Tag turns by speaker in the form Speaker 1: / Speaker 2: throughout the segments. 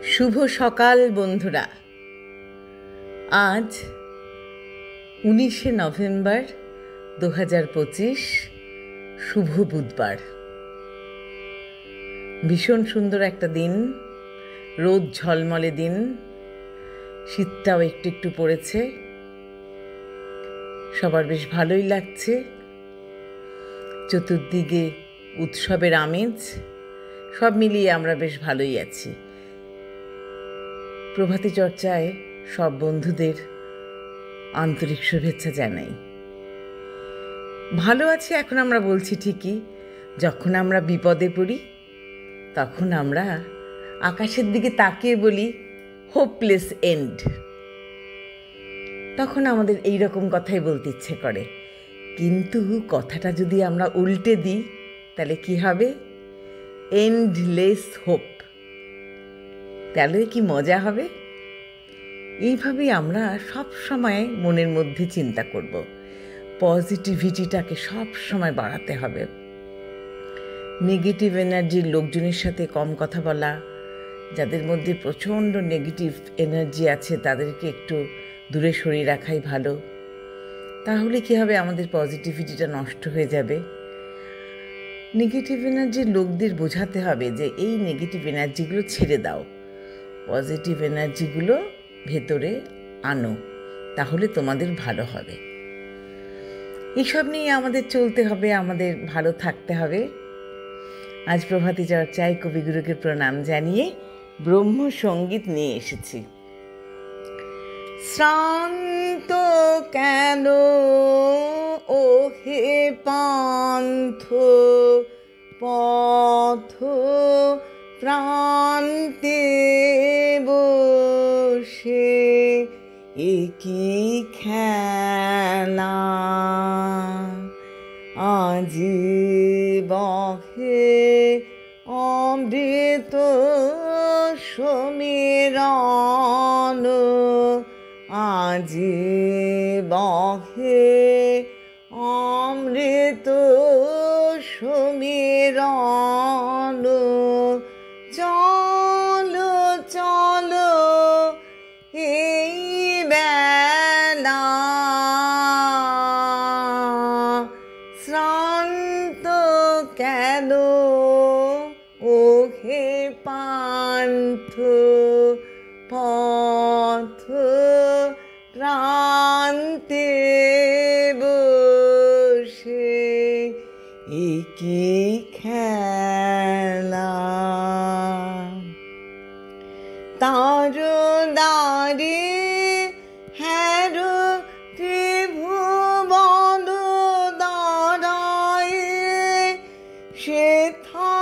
Speaker 1: শুভ সকাল বন্ধুরা। আজ 19শে নভেম্বর 2025, শুভ বুধবার। ভীষণ সুন্দর একটা দিন, রোদ ঝলমলে দিন, শীতটাও একটু একটু পড়েছে, সবার বেশ ভালোই লাগছে। চতুর্দিকে উৎসবের আমেজ, সব মিলিয়ে আমরা বেশ ভালোই আছি। প্রভাতী চর্চায় সব বন্ধুদের আন্তরিক শুভেচ্ছা জানাই। ভালো আছি এখন আমরা বলছি ঠিকই, যখন আমরা বিপদে পড়ি তখন আমরা আকাশের দিকে তাকিয়ে বলি হোপলেস এন্ড। তখন আমাদের এই রকম কথাই বলতে ইচ্ছে করে, কিন্তু কথাটা যদি আমরা উল্টে দিই তাহলে কি হবে? Endless hope. তাহলে কি মজা হবে? এইভাবেই আমরা সব সময় মনের মধ্যে চিন্তা করব, পজিটিভিটিটাকে সব সময় বাড়াতে হবে। নেগেটিভ এনার্জির লোকজনের সাথে কম কথা বলা, যাদের মধ্যে প্রচণ্ড নেগেটিভ এনার্জি আছে তাদেরকে একটু দূরে সরিয়ে রাখাই ভালো। তাহলে কি হবে? আমাদের পজিটিভিটিটা নষ্ট হয়ে যাবে। নেগেটিভ এনার্জির লোকদের বোঝাতে হবে যে এই নেগেটিভ এনার্জিগুলো ছেড়ে দাও, পজিটিভ এনার্জিগুলো ভেতরে আনো, তাহলে তোমাদের ভালো হবে। এইসব নিয়ে আমাদের চলতে হবে, আমাদের ভালো থাকতে হবে। আজ প্রভাতী চর্চায় কবিগুরুকে প্রণাম জানিয়ে ব্রহ্মসঙ্গীত নিয়ে এসেছি। শ্রান্ত কেন ও হে পান্থ পথ প্রান্তে বসে একই খেলা আজি বহে অমৃত সমীরণ আজি বহে অমৃত সমীরণ চলো চলো এই বেলা শ্রান্ত কেন ও হে পান্থ পথ প্রান্তে বসে একই খেলা তারদারে হ্যারো ত্রিভুবন দাঁড়ায় সেথা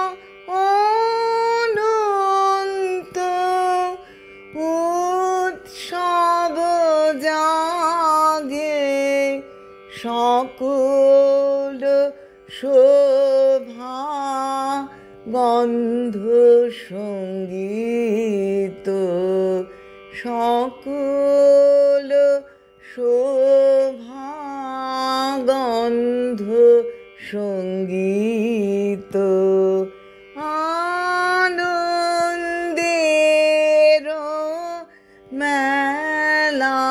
Speaker 1: অনন্ত উৎসব জাগে সকল শোভা গন্ধ সঙ্গীত সকল শোভা গন্ধ সঙ্গীত আনন্দের মেলা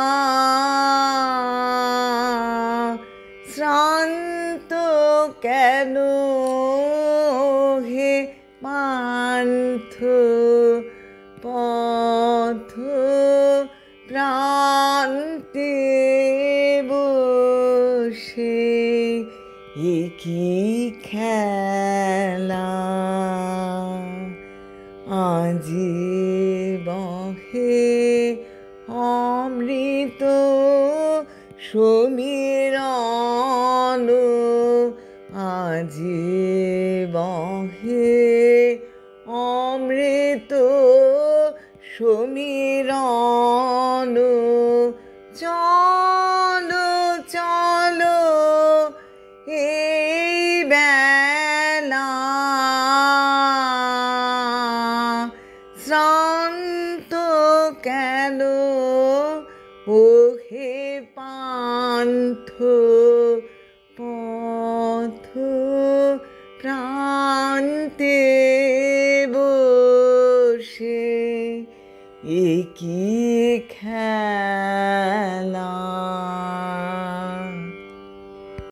Speaker 1: শ্রান্ত কেন হে পান্থ পথ প্রান্তে বসে একই খেলা আজি বহে অমৃত সমীরণ আজি বহে অমৃত সমীরণ চলো চলো এই বেলা শ্রান্ত কেন ও হে পান্থ পথ প্রান্তে বসে এ কি